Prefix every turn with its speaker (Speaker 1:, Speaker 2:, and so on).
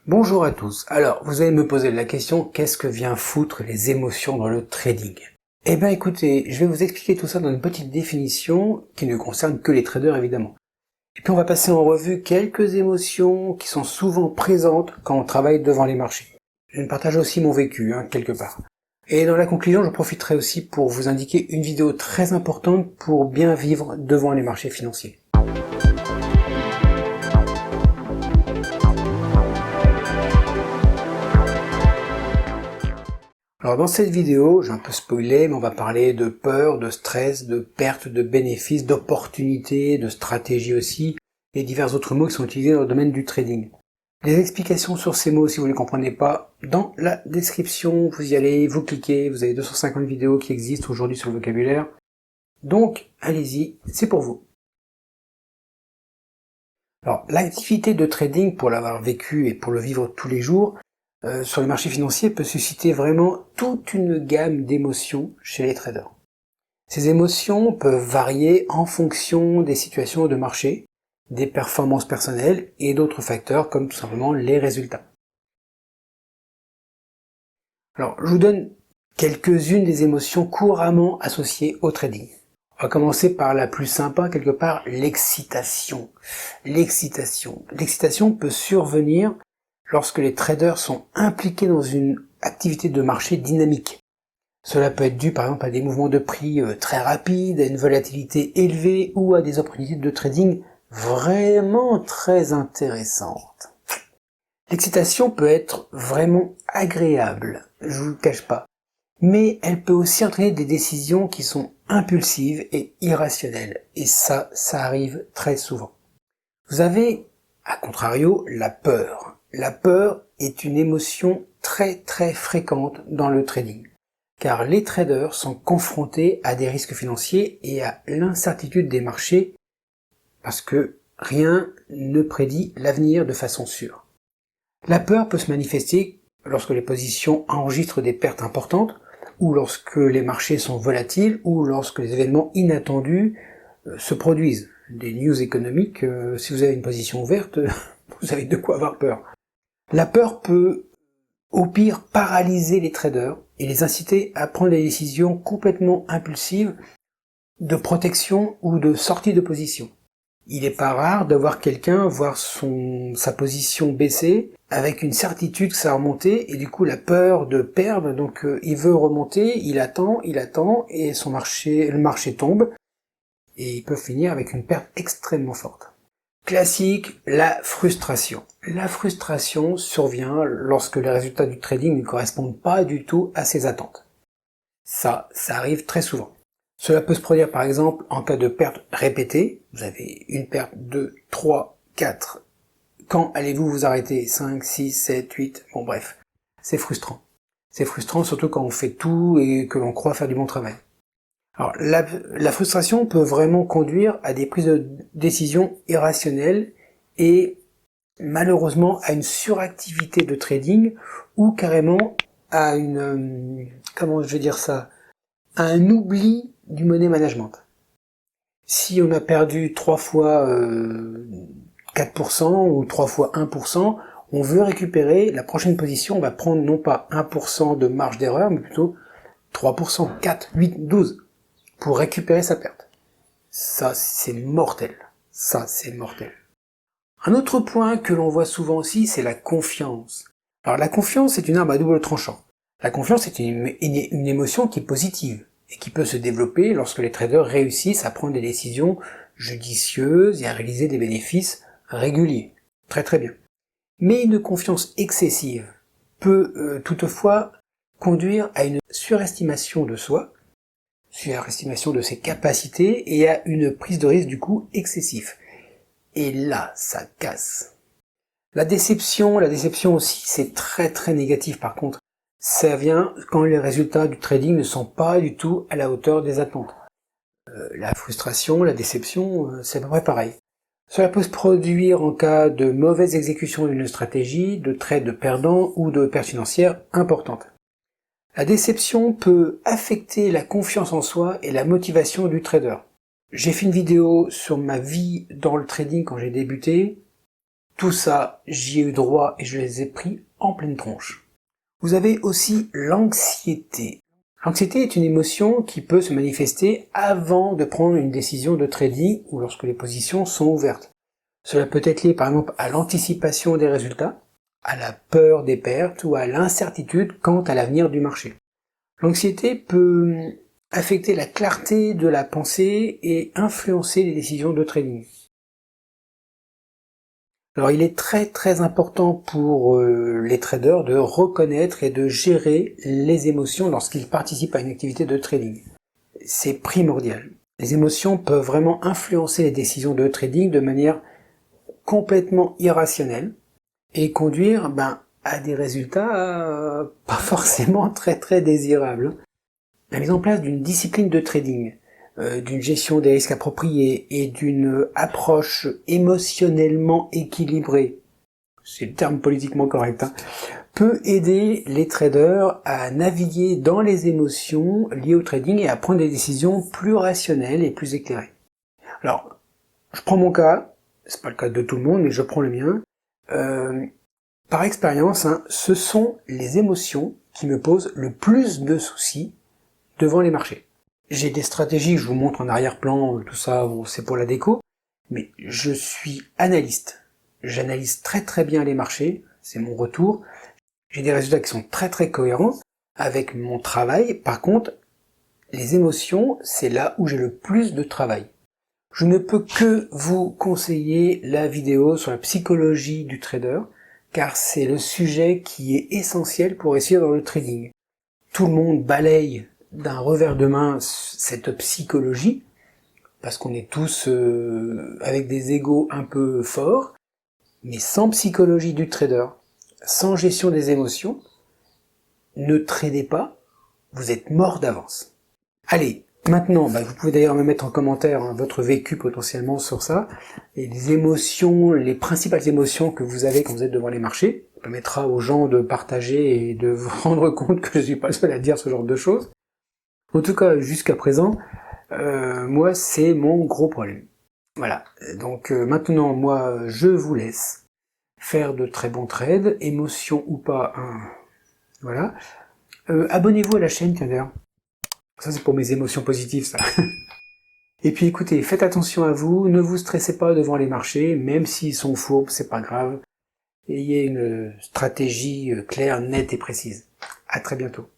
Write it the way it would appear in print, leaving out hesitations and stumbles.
Speaker 1: Bonjour à tous. Alors, vous allez me poser la question, qu'est-ce que vient foutre les émotions dans le trading? Eh bien écoutez, je vais vous expliquer tout ça dans une petite définition qui ne concerne que les traders évidemment. Et puis on va passer en revue quelques émotions qui sont souvent présentes quand on travaille devant les marchés. Je partage aussi mon vécu, quelque part. Et dans la conclusion, je profiterai aussi pour vous indiquer une vidéo très importante pour bien vivre devant les marchés financiers. Alors dans cette vidéo, j'ai un peu spoilé, mais on va parler de peur, de stress, de perte de bénéfices, d'opportunités, de stratégie aussi, et divers autres mots qui sont utilisés dans le domaine du trading. Les explications sur ces mots, si vous ne les comprenez pas, dans la description, vous y allez, vous cliquez, vous avez 250 vidéos qui existent aujourd'hui sur le vocabulaire. Donc, allez-y, c'est pour vous. Alors, l'activité de trading, pour l'avoir vécu et pour le vivre tous les jours, sur les marchés financiers peut susciter vraiment toute une gamme d'émotions chez les traders. Ces émotions peuvent varier en fonction des situations de marché, des performances personnelles et d'autres facteurs comme tout simplement les résultats. Alors, je vous donne quelques-unes des émotions couramment associées au trading. On va commencer par la plus sympa, quelque part, l'excitation. L'excitation peut survenir lorsque les traders sont impliqués dans une activité de marché dynamique. Cela peut être dû par exemple à des mouvements de prix très rapides, à une volatilité élevée ou à des opportunités de trading vraiment très intéressantes. L'excitation peut être vraiment agréable, je vous le cache pas, mais elle peut aussi entraîner des décisions qui sont impulsives et irrationnelles, et ça arrive très souvent. Vous avez, à contrario, la peur. La peur est une émotion très fréquente dans le trading, car les traders sont confrontés à des risques financiers et à l'incertitude des marchés, parce que rien ne prédit l'avenir de façon sûre. La peur peut se manifester lorsque les positions enregistrent des pertes importantes, ou lorsque les marchés sont volatiles, ou lorsque les événements inattendus se produisent. Des news économiques, si vous avez une position ouverte, vous avez de quoi avoir peur. La peur peut, au pire, paralyser les traders et les inciter à prendre des décisions complètement impulsives de protection ou de sortie de position. Il n'est pas rare d'avoir quelqu'un voir sa position baisser avec une certitude que ça va remonter et du coup la peur de perdre, donc il veut remonter, il attend et le marché tombe et il peut finir avec une perte extrêmement forte. Classique, la frustration. La frustration survient lorsque les résultats du trading ne correspondent pas du tout à ses attentes. Ça arrive très souvent. Cela peut se produire par exemple en cas de perte répétée. Vous avez une perte, 2, 3, 4. Quand allez-vous vous arrêter? 5, 6, 7, 8, bon bref. C'est frustrant. C'est frustrant surtout quand on fait tout et que l'on croit faire du bon travail. Alors, la frustration peut vraiment conduire à des prises de décision irrationnelles et malheureusement à une suractivité de trading ou carrément à à un oubli du money management. Si on a perdu 3 fois 4% ou 3 fois 1%, on veut récupérer la prochaine position, on va prendre non pas 1% de marge d'erreur, mais plutôt 3%, 4, 8, 12. Pour récupérer sa perte. Ça, c'est mortel. Un autre point que l'on voit souvent aussi, c'est la confiance. Alors la confiance est une arme à double tranchant. La confiance est une émotion qui est positive et qui peut se développer lorsque les traders réussissent à prendre des décisions judicieuses et à réaliser des bénéfices réguliers. Très bien. Mais une confiance excessive peut toutefois conduire à une surestimation de soi, surestimation de ses capacités et à une prise de risque du coup excessif. Et là, ça casse. La déception aussi, c'est très négatif par contre. Ça vient quand les résultats du trading ne sont pas du tout à la hauteur des attentes. La frustration, la déception, c'est à peu près pareil. Cela peut se produire en cas de mauvaise exécution d'une stratégie, de trades perdants ou de pertes financières importantes. La déception peut affecter la confiance en soi et la motivation du trader. J'ai fait une vidéo sur ma vie dans le trading quand j'ai débuté. Tout ça, j'y ai eu droit et je les ai pris en pleine tronche. Vous avez aussi l'anxiété. L'anxiété est une émotion qui peut se manifester avant de prendre une décision de trading ou lorsque les positions sont ouvertes. Cela peut être lié par exemple à l'anticipation des résultats, à la peur des pertes ou à l'incertitude quant à l'avenir du marché. L'anxiété peut affecter la clarté de la pensée et influencer les décisions de trading. Alors il est très important pour les traders de reconnaître et de gérer les émotions lorsqu'ils participent à une activité de trading. C'est primordial. Les émotions peuvent vraiment influencer les décisions de trading de manière complètement irrationnelle et conduire à des résultats pas forcément très désirables. La mise en place d'une discipline de trading, d'une gestion des risques appropriés et d'une approche émotionnellement équilibrée, c'est le terme politiquement correct, peut aider les traders à naviguer dans les émotions liées au trading et à prendre des décisions plus rationnelles et plus éclairées. Alors, je prends mon cas, c'est pas le cas de tout le monde, mais je prends le mien. Par expérience, ce sont les émotions qui me posent le plus de soucis devant les marchés. J'ai des stratégies que je vous montre en arrière-plan, tout ça, bon, c'est pour la déco, mais je suis analyste. J'analyse très bien les marchés, c'est mon retour. J'ai des résultats qui sont très cohérents avec mon travail. Par contre, les émotions, c'est là où j'ai le plus de travail. Je ne peux que vous conseiller la vidéo sur la psychologie du trader, car c'est le sujet qui est essentiel pour réussir dans le trading. Tout le monde balaye d'un revers de main cette psychologie, parce qu'on est tous avec des égos un peu forts, mais sans psychologie du trader, sans gestion des émotions, ne tradez pas, vous êtes mort d'avance. Allez, maintenant, vous pouvez d'ailleurs me mettre en commentaire votre vécu potentiellement sur ça, et les émotions, les principales émotions que vous avez quand vous êtes devant les marchés. Ça permettra aux gens de partager et de vous rendre compte que je suis pas le seul à dire ce genre de choses. En tout cas, jusqu'à présent, moi, c'est mon gros problème. Voilà, donc maintenant, moi, je vous laisse faire de très bons trades, émotion ou pas, voilà. Abonnez-vous à la chaîne, tiens d'ailleurs. Ça, c'est pour mes émotions positives, ça. Et puis écoutez, faites attention à vous, ne vous stressez pas devant les marchés, même s'ils sont fourbes, c'est pas grave. Ayez une stratégie claire, nette et précise. À très bientôt.